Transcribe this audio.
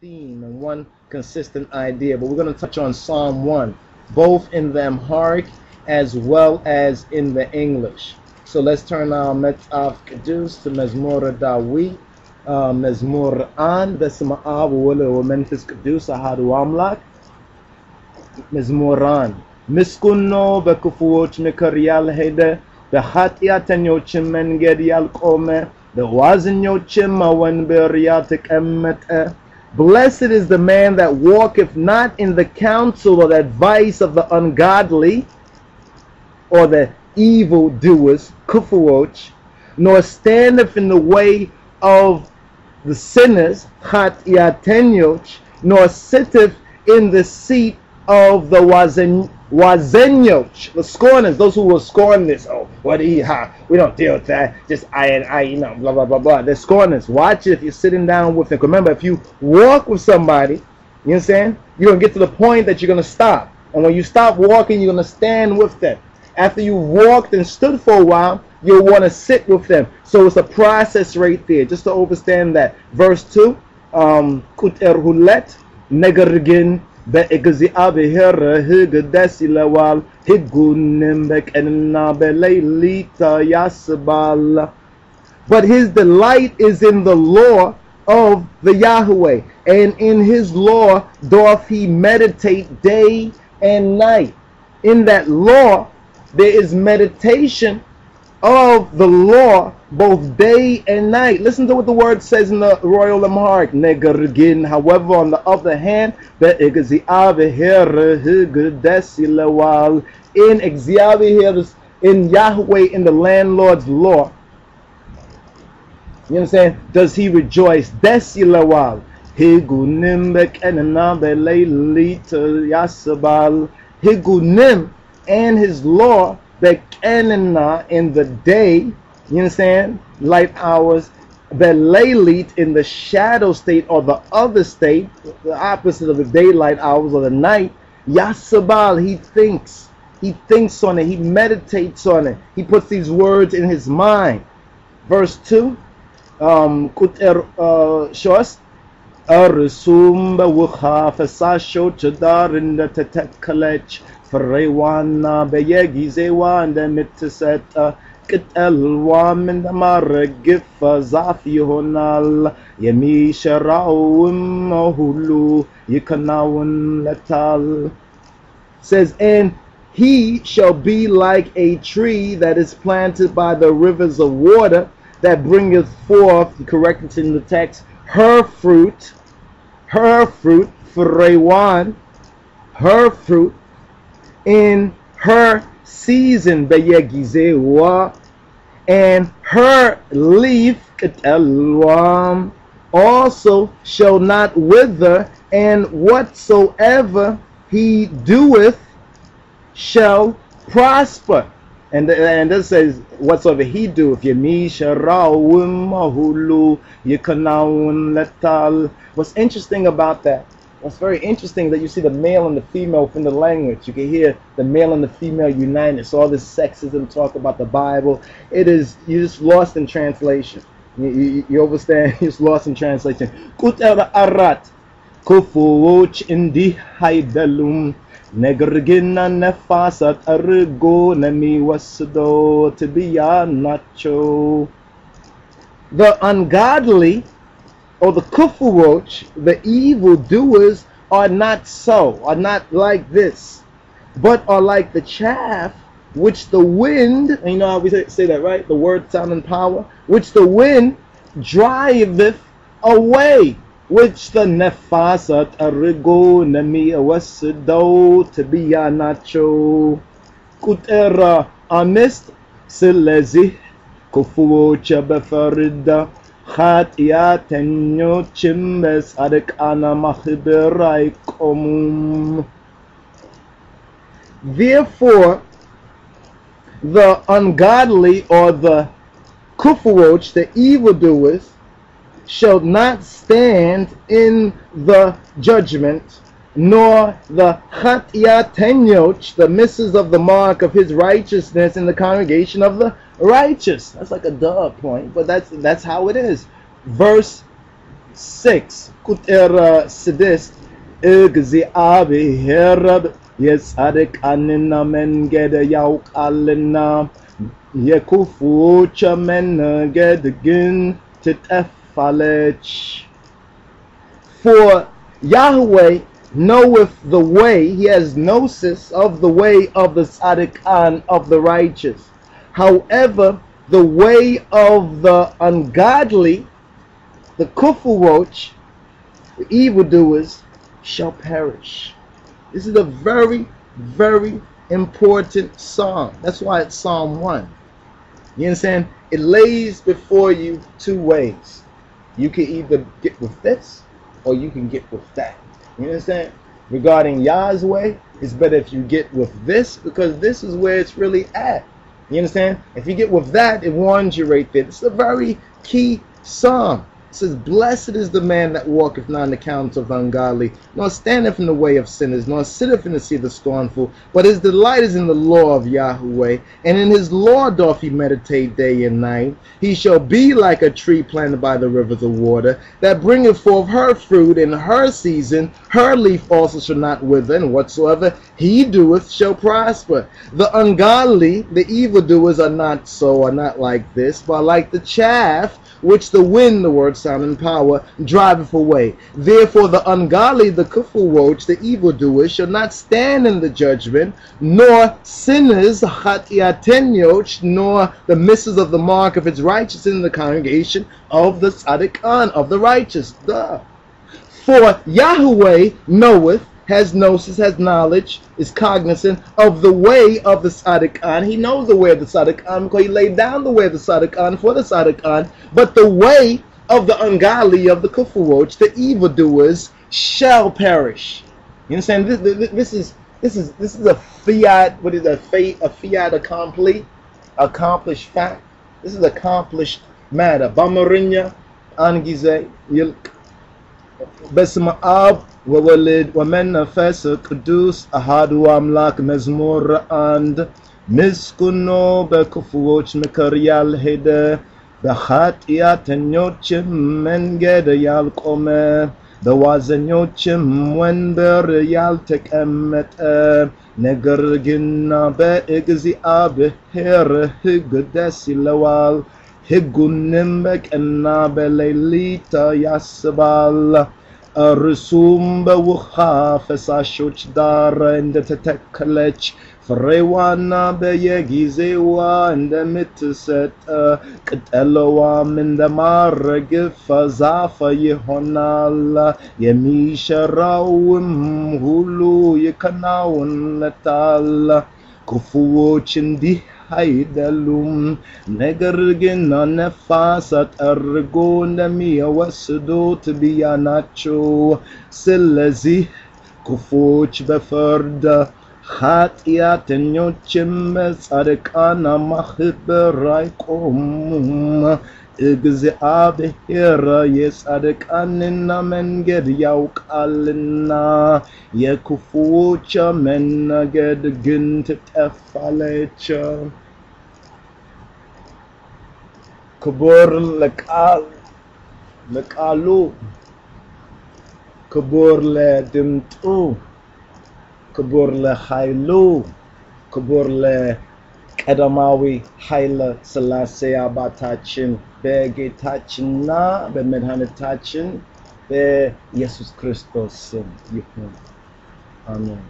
theme and one consistent idea, but we're going to touch on Psalm 1, both in the Amharic as well as in the English. So let's turn our QIDDUS to Mezmure DAWIT, Mezmur an, Besma Ab Wala Memphis QIDDUS Ahadu Amlak, Mezmuran. Miskunno Bekufuch Mikarial Hede, the Hatiatan Yochim Mengedial Kome, the Wazin Yochim Mawen Beriatic Emmet. Blessed is the man that walketh not in the counsel or advice of the ungodly, or the evil doers, kufuoch, nor standeth in the way of the sinners, hatiatenyoch, nor sitteth in the seat of the wazenyoch, the scorners, those who will scorn this. Oh, what we don't deal with that. Just I, you know, blah blah blah blah. The scorners. Watch it if you're sitting down with them. Remember, if you walk with somebody, you understand, you're gonna get to the point that you're gonna stop. And when you stop walking, you're gonna stand with them. After you walked and stood for a while, you'll want to sit with them. So it's a process right there, just to understand that. Verse 2, Kuterhulet, Negargin, Be'egzi Abihera, Higadesilawal, Higunim, Bekenabelita Yasabal. But his delight is in the law of the Yahweh, and in his law doth he meditate day and night. In that law, there is meditation of the law both day and night. Listen to what the word says in the Royal Amharic. Negargin. However, on the other hand, in Yahweh, in the landlord's law, you understand? Does he rejoice? Desilawal. Higunim and his law, Bekenana in the day, you understand, light hours, Belaylit in the shadow state or the other state, the opposite of the daylight hours or the night, Yasabal, he thinks on it, he meditates on it, he puts these words in his mind. Verse 2, Shos, Arsum Bewucha Fesasho Chadar in the Tetekalech. Frewana beyegizewa and mitset ketelwa min margif zafihonal yemi sharaum hulu yikanawun letal. Says, and he shall be like a tree that is planted by the rivers of water, that bringeth forth, correct it in the text, her fruit, frewan, her fruit, in her season, beyegizewa, and her leaf also shall not wither, and whatsoever he doeth shall prosper. And this says, whatsoever he doeth, what's interesting about that? What's very interesting that you see the male and the female within the language. You can hear the male and the female united. So all this sexism talk about the Bible, it is, you're just lost in translation. You understand? You're just lost in translation. Kuter arat kufuch indi haidalum negrgina nefasat argo nemi wasdo tibiya nacho. The ungodly, or the kufuroch, the evil doers, are not so, are not like this, but are like the chaff which the wind, and you know how we say that, right? The word, sound, and power, which the wind driveth away, which the nefasat arigo nemi awasido tibiya nacho. Kutera amist selezi kufurocha befarida. Therefore, the ungodly, or the kufuroch, the evildoers, shall not stand in the judgment, nor the hatiatenyoch, the misses of the mark of his righteousness, in the congregation of the righteous. That's like a duh point, but that's how it is. Verse 6 ቁጥር 6 እግዚአብሔር የጻድቃንና መንገድ ያውቃልና የክፉዎች መንገድ ግን ትጠፋለች. For Yahweh knoweth the way, he has gnosis of the way of the tzaddikan, of the righteous. However, the way of the ungodly, the kufuroch, the evildoers, shall perish. This is a very, very important psalm. That's why it's Psalm 1. You understand? It lays before you two ways. You can either get with this or you can get with that. You understand? Regarding Yah's way, it's better if you get with this, because this is where it's really at. You understand? If you get with that, it warns you right there. It's a very key psalm. It says, blessed is the man that walketh not in the counsel of the ungodly, nor standeth in the way of sinners, nor sitteth in the seat of the scornful, but his delight is in the law of Yahweh, and in his law doth he meditate day and night. He shall be like a tree planted by the rivers of water, that bringeth forth her fruit in her season, her leaf also shall not wither, and whatsoever he doeth shall prosper. The ungodly, the evildoers, are not so, are not like this, but like the chaff which the wind, the word sound and power, driveth away. Therefore the ungodly, the kufuroch, the evildoers, shall not stand in the judgment, nor sinners, chatiatenoch, nor the missers of the mark of its righteousness in the congregation of the tzaddikan, of the righteous. Duh. For Yahweh knoweth, has gnosis, has knowledge, is cognizant of the way of the tzaddikan. He knows the way of the tzaddikan because he laid down the way of the tzaddikan for the tzaddikan. But the way of the ungodly, of the kufuroch, the evildoers, shall perish. You understand? This is a fiat. What is a fiat accomplished fact. This is accomplished matter. Bamarinya angize yilk. በስመ አብ ወወልድ ወመንፈስ ቅዱስ አሐዱ አምላክ መዝሙር 1 ምስጉን ነው በክፉዎች ምክር ያልሄደ በኃጢአተኞችም መንገድ ያልቆመ በዋዘኞችም ወንበር ያልተቀመጠ ነገር ግን በእግዚአብሔር ሕግ ደስ ይለዋል ሕጉንም በቀንና በሌሊት ያስባል እርሱም በውሃ ፈሳሾች ዳር እንደተተከለች ፍሬዋና በየጊዜዋ እንደምትሰጥ ቅጠሏም እንደማረግፍ ዛፍ ይሆናል የሚሰራውም ሁሉ ይከናወንለታል ክፉዎች እንዲህ አይደሉም ነገር ግን ነፋሳት ጠርጎ እንደሚወስዱት ትቢያ ናቸው ስለዚህ ክፉዎች በፍርድ ኃጢአተኞችም በጻድቃን ማህበር አይቆሙም እግዚአብሔር የጻድቃንን መንገድ ያውቃልና የክፉዎች መንገድ ግን ትጠፋለች ክቡር ለቃሉ ክቡር ለድምጡ ክቡር ለኃይሉ ክቡር ለቀዳማዊ ኃይለ ሥላሴ አባታችን በጌታችንና በመድኃኒታችን በኢየሱስ ክርስቶስ ስም ይሁን አሜን